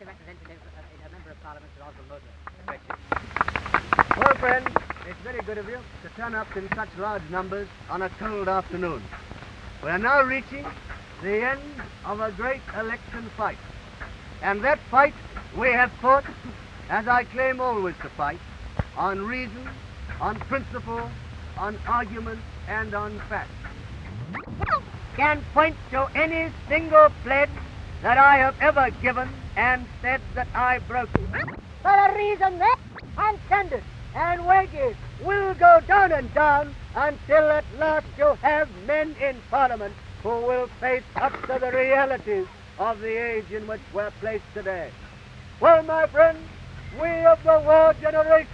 American representative, a member of Parliament, Sir Oswald Moseley. Well, friends, it's very good of you to turn up in such large numbers on a cold afternoon. We are now reaching the end of a great election fight. And that fight we have fought, as I claim always to fight, on reason, on principle, on argument, and on fact. Can point to any single pledge that I have ever given and said that I broke. For a reason that and standard and wages will go down and down until at last you have men in Parliament who will face up to the realities of the age in which we're placed today. Well, my friends, we of the war generation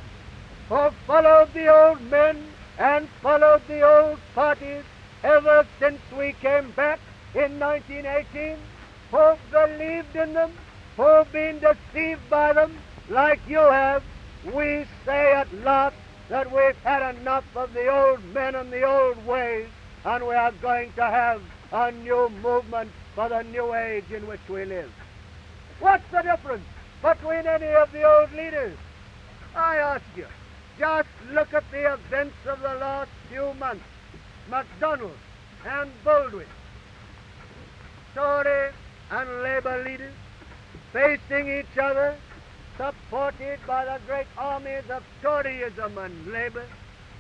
who followed the old men and followed the old parties ever since we came back in 1918, who've believed in them, who've been deceived by them, like you have, we say at last that we've had enough of the old men and the old ways, and we are going to have a new movement for the new age in which we live. What's the difference between any of the old leaders? I ask you, just look at the events of the last few months. MacDonald and Baldwin, Tory and Labour leaders facing each other, supported by the great armies of Toryism and Labour,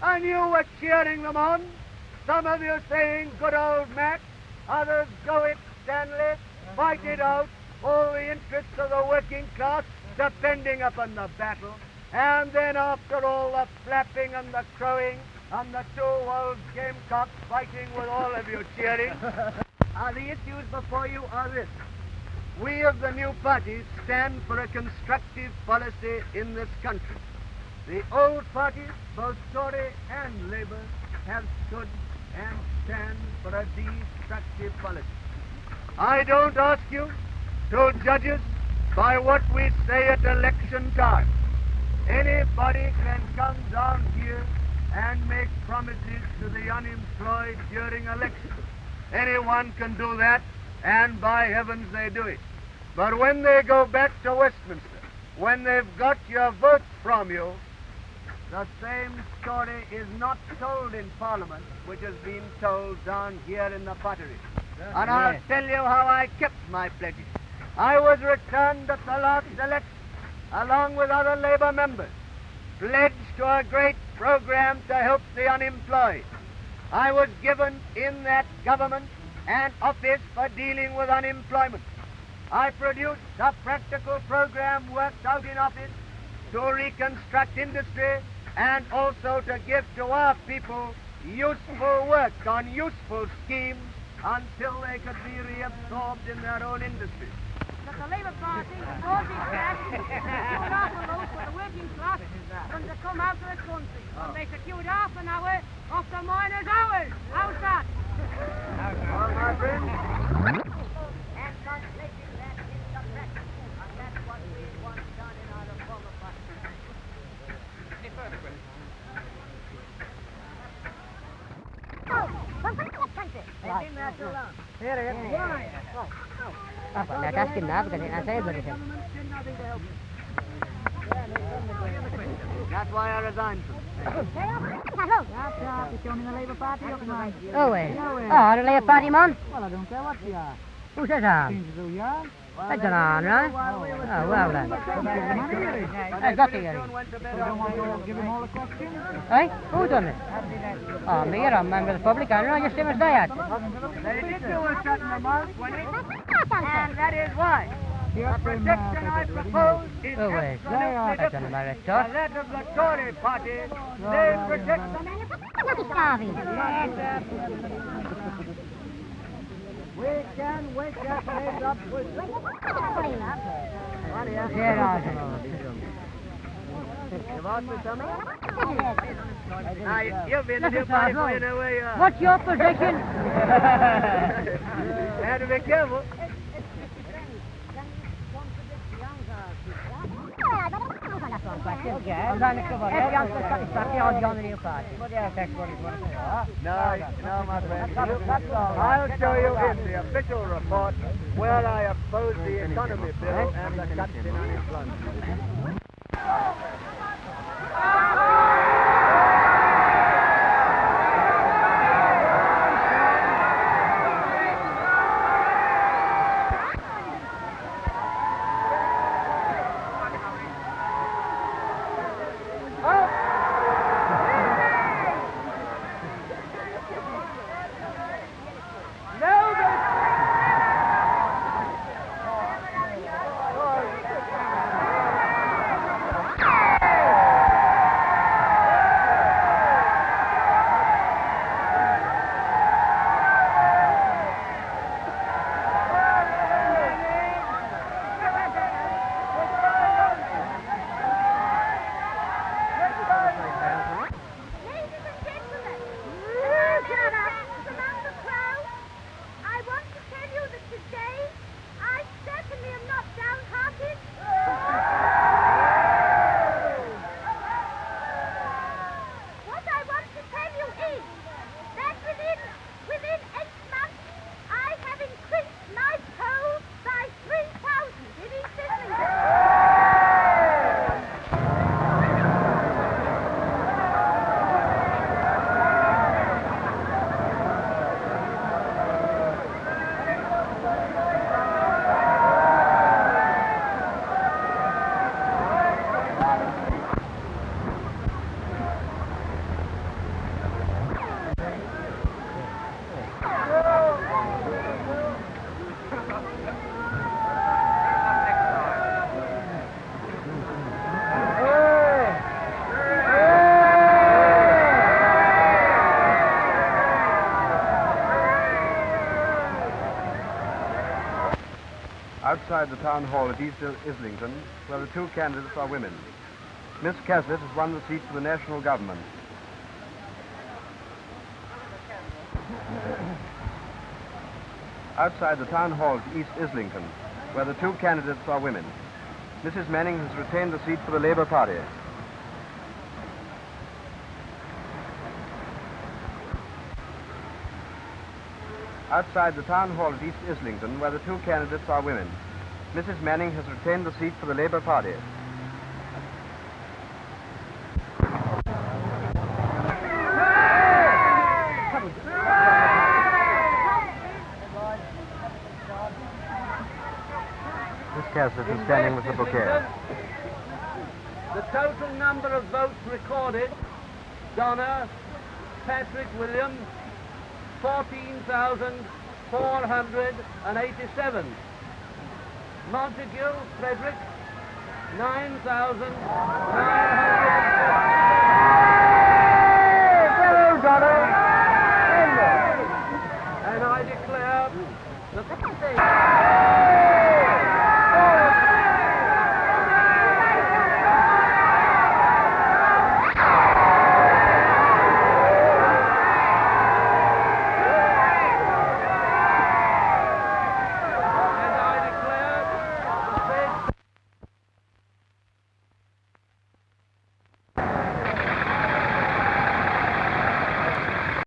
and you were cheering them on, some of you saying, good old Mac, others, go it, Stanley, fight it out, all the interests of the working class depending upon the battle, and then after all the flapping and the crowing and the two old gamecocks fighting with all of you cheering, the issues before you are this. We of the new parties stand for a constructive policy in this country. The old parties, both Tory and Labour, have stood and stand for a destructive policy. I don't ask you to judge us by what we say at election time. Anybody can come down here and make promises to the unemployed during elections. Anyone can do that, and by heavens they do it. But when they go back to Westminster, when they've got your vote from you, the same story is not told in Parliament, which has been told down here in the Potteries. And I'll tell you how I kept my pledges. I was returned at the last election, along with other Labour members, pledged to a great program to help the unemployed. I was given in that government an office for dealing with unemployment. I produced a practical program worked out in office to reconstruct industry and also to give to our people useful work on useful schemes until they could be reabsorbed in their own industries. That the Labour Party was its best to do an awful lot for the working class and to come out of the country and they secured half an hour off the miners' hours. How's that? Well, my friends, And translating that into practice, and that's what we want done in our reform party. Any further questions? They've been there too long. That's asking now because I say everything. that's why I resigned from it. Oh, well. Oh, the Labour Party man? Well, I don't care what you are. Who says that? Seems as though you are. That's an on, right? Oh, well then. I've got to hear it. You don't want to give him all the questions? Hey, who done it? Oh, me, you're a member of the public, I know, you're still as thyat. They did do a certain amount, and that is why the protection I propose is Oh, wait. absolutely That's different. on my The that of the Tory party, they protect We can wake our heads up with You've asked me something? Now, you've been here for you know where you are. What's your position? Have to be careful. question. I'm going to cover it. If you answer satisfactory, I'll join the new party. No, my friend. I'll show you in the official report where I oppose the economy bill and the cuts in unemployment. Outside the town hall at East Islington, where the two candidates are women. Miss Cassick has won the seat for the national government. Outside the town hall at East Islington, where the two candidates are women. Mrs. Manning has retained the seat for the Labour Party. Outside the town hall at East Islington, where the two candidates are women. Mrs. Manning has retained the seat for the Labour Party. Miss Cassick is standing with the bouquet. The total number of votes recorded: Donna Patrick William, 14,487. Montague Frederick, 9,950.